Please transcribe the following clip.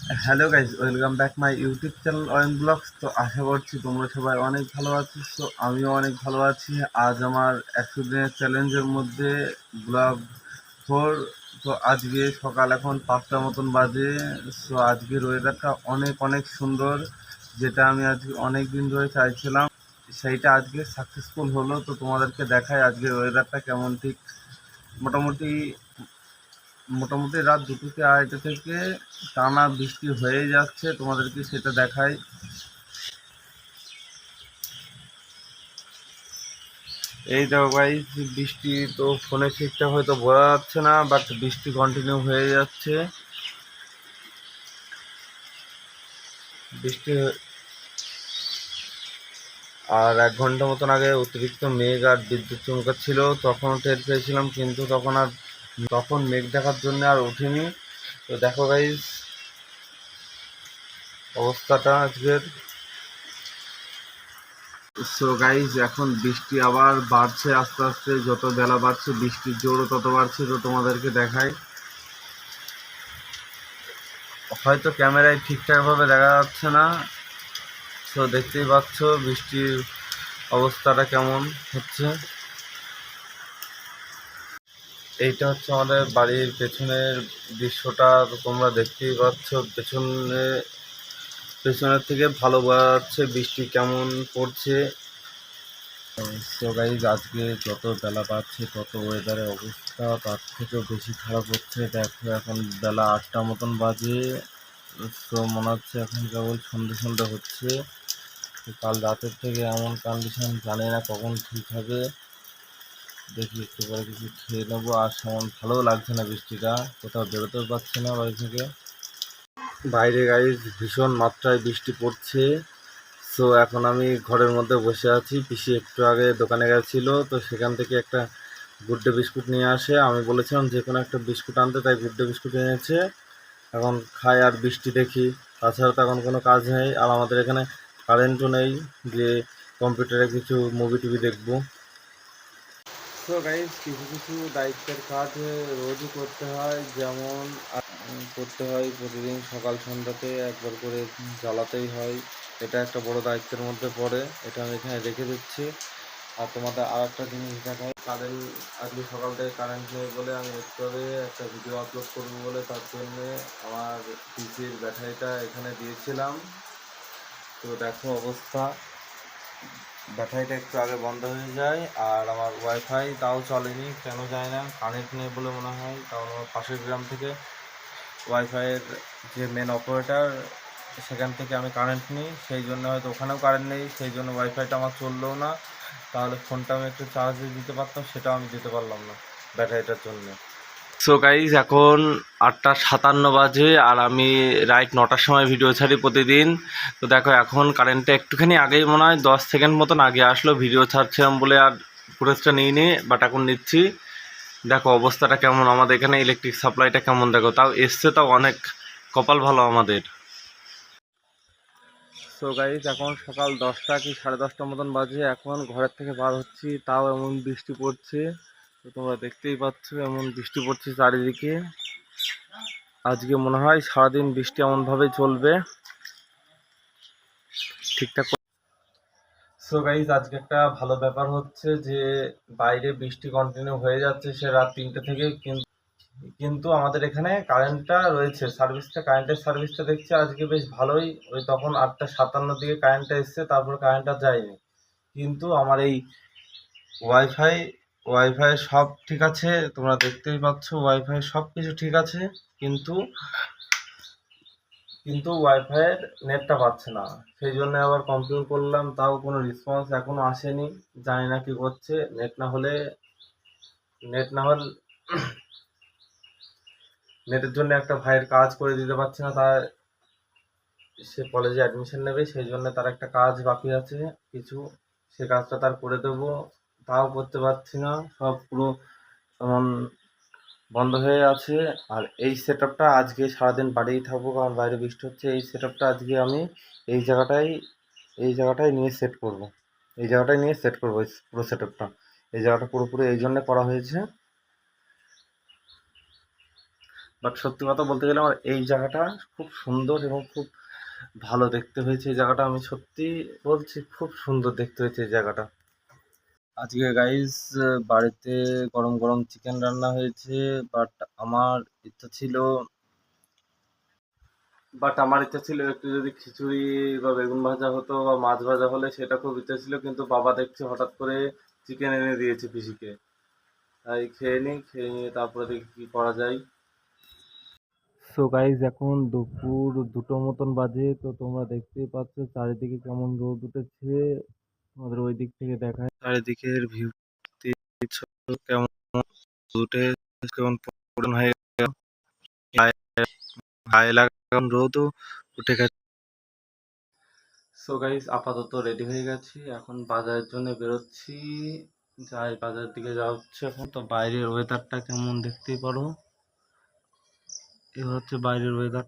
Hello guys, welcome back my YouTube channel Ayan vlogs. তো আশা করছি তোমরা সবাই অনেক ভালো আছো। তো আমিও অনেক ভালো আছি। আজ আমার 100 দিনের চ্যালেঞ্জের মধ্যে ব্লগ 4। তো আজকে সকাল এখন 5টা মতন বাজে। সো আজকের ওয়েদারটা অনেক অনেক সুন্দর, যেটা আমি আজকে অনেক দিন ধরে চাইছিলাম, সেইটা আজকে সাকসেসফুল হলো। তো তোমাদেরকে দেখাই আজকের ওয়েদারটা কেমন। ঠিক মোটামুটি মোটামুটি রাত 2টো কি 2:30 থেকে টানা বৃষ্টি হয়ে যাচ্ছে, তোমাদেরকে সেটা দেখাই। এই দেখো গাইস, বৃষ্টি তো ফোনে ঠিকঠাক হয়তো বোঝা যাচ্ছে না, বাট বৃষ্টি কন্টিনিউ হয়ে যাচ্ছে। বৃষ্টি আর 1 ঘন্টা মতন আগে অতিরিক্ত মেঘ আর বিদ্যুৎ চমকাচ্ছিল, তখন টের পেয়েছিলাম, কিন্তু তখন মেঘ দেখার জন্য আর উঠিনি। তো দেখো গাইস অবস্থাটা আজকের। সো গাইজ, এখন বৃষ্টি আবার বাড়ছে আস্তে আস্তে, যত বেলা বাড়ছে বৃষ্টির জোরও তত বাড়ছে। তো তোমাদেরকে দেখাই, হয়তো ক্যামেরায় ঠিকঠাকভাবে দেখা যাচ্ছে না। তো দেখতেই পাচ্ছ বৃষ্টির অবস্থাটা কেমন হচ্ছে। এইটা হচ্ছে আমাদের বাড়ির পেছনের দৃশ্যটা। তো তোমরা দেখতেই পাচ্ছ পেছনের থেকে ভালো বোঝা যাচ্ছে বৃষ্টি কেমন পড়ছে। সো গাইজ, আজকে যত বেলা বাড়ছে তত ওয়েদারের অবস্থা তার থেকেও বেশি খারাপ হচ্ছে। দেখো এখন বেলা 8টা মতন বাজে। তো মনে হচ্ছে এখন কেবল সন্ধে সন্ধে হচ্ছে। তো কাল রাতের থেকে এমন কন্ডিশন, জানি না কখন ঠিক হবে। দেখি একটু পরে কিছু খেয়ে নেবো। আর সেমন ভালোও লাগছে না বৃষ্টিটা, কোথাও বেরোতেও পারছি না বাড়ি থেকে। বাইরে গাইজ ভীষণ মাত্রায় বৃষ্টি পড়ছে। সো এখন আমি ঘরের মধ্যে বসে আছি। পিসি একটু আগে দোকানে গেছিলো, তো সেখান থেকে একটা গুড ডে বিস্কুট নিয়ে আসে। আমি বলেছিলাম যে কোনো একটা বিস্কুট আনতে, তাই গুড ডে বিস্কুট এনেছে। এখন খাই আর বৃষ্টি দেখি। তাছাড়া তো এখন কোনো কাজ নেই, আর আমাদের এখানে কারেন্টও নেই যে কম্পিউটারে কিছু মুভি টুভি দেখবো। তো গাইজ, কিছু কিছু দায়িত্বের কাজ রোজই করতে হয়, যেমন করতে হয় প্রতিদিন সকাল সন্ধ্যাতে একবার করে জ্বালাতেই হয়। এটা একটা বড় দায়িত্বের মধ্যে পড়ে, এটা আমি এখানে রেখে দিচ্ছি। আর তোমাদের আর একটা জিনিস দেখাই, কারেন্ট আজকে সকাল থেকে কারেন্ট নেই বলে আমি একটু আগে একটা ভিডিও আপলোড করবো বলে তার জন্যে আমার পিসির ব্যাটারিটা এখানে দিয়েছিলাম। তো দেখো অবস্থা, ব্যাটারিটা একটু আগে বন্ধ হয়ে যায়। আর আমার ওয়াইফাই তাও চলেনি, কেন যায় না, কানেক্ট নেই বলে মনে হয়। কারণ আমার পাশের গ্রাম থেকে ওয়াইফাইয়ের যে মেন অপারেটার, সেখান থেকে আমি কারেন্ট নিই, সেই জন্য হয়তো ওখানেও কারেন্ট নেই, সেই জন্য ওয়াইফাইটা আমার চললেও না। তাহলে ফোনটা আমি একটু চার্জে দিতে পারতাম, সেটাও আমি দিতে পারলাম না ব্যাটারিটার জন্য। সো গাইজ, এখন 8টা 57 বাজে, আর আমি রাইট 9টার সময় ভিডিও ছাড়ি প্রতিদিন। তো দেখো এখন কারেন্টটা একটুখানি আগেই মনে হয় 10 সেকেন্ড মতন আগে আসলো, ভিডিও ছাড়ছিলাম বলে আর ফুটেজটা নিইনি, বাট এখন নিচ্ছি। দেখো অবস্থাটা কেমন, আমাদের এখানে ইলেকট্রিক সাপ্লাইটা কেমন, দেখো তাও এসছে, তাও অনেক কপাল ভালো আমাদের। সো গাইজ, এখন সকাল 10টা কি 10:30 মতন বাজে। এখন ঘরের থেকে বার হচ্ছি, তাও এমন বৃষ্টি পড়ছে। তো তোমরা দেখতেই পাচ্ছ এমন বৃষ্টি পড়ছে চারিদিকে। আজকে মনে হয় সারাদিন বৃষ্টি এমনভাবেই চলবে ঠিকঠাক। সো গাইজ, আজকে একটা ভালো ব্যাপার হচ্ছে যে বাইরে বৃষ্টি কন্টিনিউ হয়ে যাচ্ছে সে রাত 3টে থেকে, কিন্তু আমাদের এখানে কারেন্টটা রয়েছে, কারেন্টের সার্ভিসটা দেখছি আজকে বেশ ভালোই। ওই তখন 8টা 57 দিকে কারেন্টটা এসছে, তারপর কারেন্টটা যায়নি। কিন্তু আমার এই ওয়াইফাই ওয়াইফাই সব ঠিক আছে, তোমরা দেখতেই পাচ্ছ ওয়াইফাই সব কিছু ঠিক আছে, কিন্তু কিন্তু ওয়াইফাইয়ের নেটটা পাচ্ছে না। সেই জন্য আবার কমপ্লেন করলাম, তাও কোনো রেসপন্স এখনো আসেনি। জানি না কি করছে। নেট না হলে নেটের জন্য একটা ভাইয়ের কাজ করে দিতে পারছে না, তার সে কলেজে অ্যাডমিশন নেবে, সেই জন্য তার একটা কাজ বাকি আছে কিছু, সে কাজটা তার করে দেবো, তাও করতে পারছি না। সব পুরো তেমন বন্ধ হয়ে আছে। আর এই সেট আপটা আজকে সারাদিন বাড়িই থাকবো, কারণ বাইরে বৃষ্টি হচ্ছে। এই সেট আপটা আজকে আমি এই জায়গাটায় এই জায়গাটায় নিয়ে সেট করব। এই জায়গাটায় নিয়ে সেট করবো এই পুরো সেট আপটা। এই জায়গাটা পুরোপুরি এই জন্য করা হয়েছে, বাট সত্যি কথা বলতে গেলে আমার এই জায়গাটা খুব সুন্দর এবং খুব ভালো দেখতে হয়েছে। এই জায়গাটা আমি সত্যি বলছি, খুব সুন্দর দেখতে হয়েছে এই জায়গাটা। আজকে গাইস বাড়িতে গরম গরম চিকেন রান্না হয়েছে। বাট আমার ইচ্ছা ছিল আমার ইচ্ছা ছিল একটু যদি খিচুড়ি বা বেগুন ভাজা হতো বা মাছ ভাজা হলে সেটা খুব ইচ্ছা ছিল, কিন্তু বাবা দেখছি হঠাৎ করে চিকেন এনে দিয়েছে পিসিকে। তাই খেয়ে নিই, খেয়ে নিয়ে তারপরে দেখি কী করা যায়। সো গাইজ এখন দুপুর 2টো মতন বাজে, তো তোমরা দেখতেই পাচ্ছ চারিদিকে কেমন রোদ উঠেছে। তোমাদের ওই দিক থেকে দেখায় চারিদিকের ভিউ কেমন উঠে, কেমন পূরণ হয়ে গেল, গায়ে লাগা কেমন রোদও উঠে গেছে। সো গাইজ আপাতত রেডি হয়ে গেছি, এখন বাজারের জন্য বেরোচ্ছি। যাই বাজারের দিকে যাওয়া হচ্ছে এখন। তো বাইরের ওয়েদারটা কেমন দেখতেই পারো, এ হচ্ছে বাইরের ওয়েদার।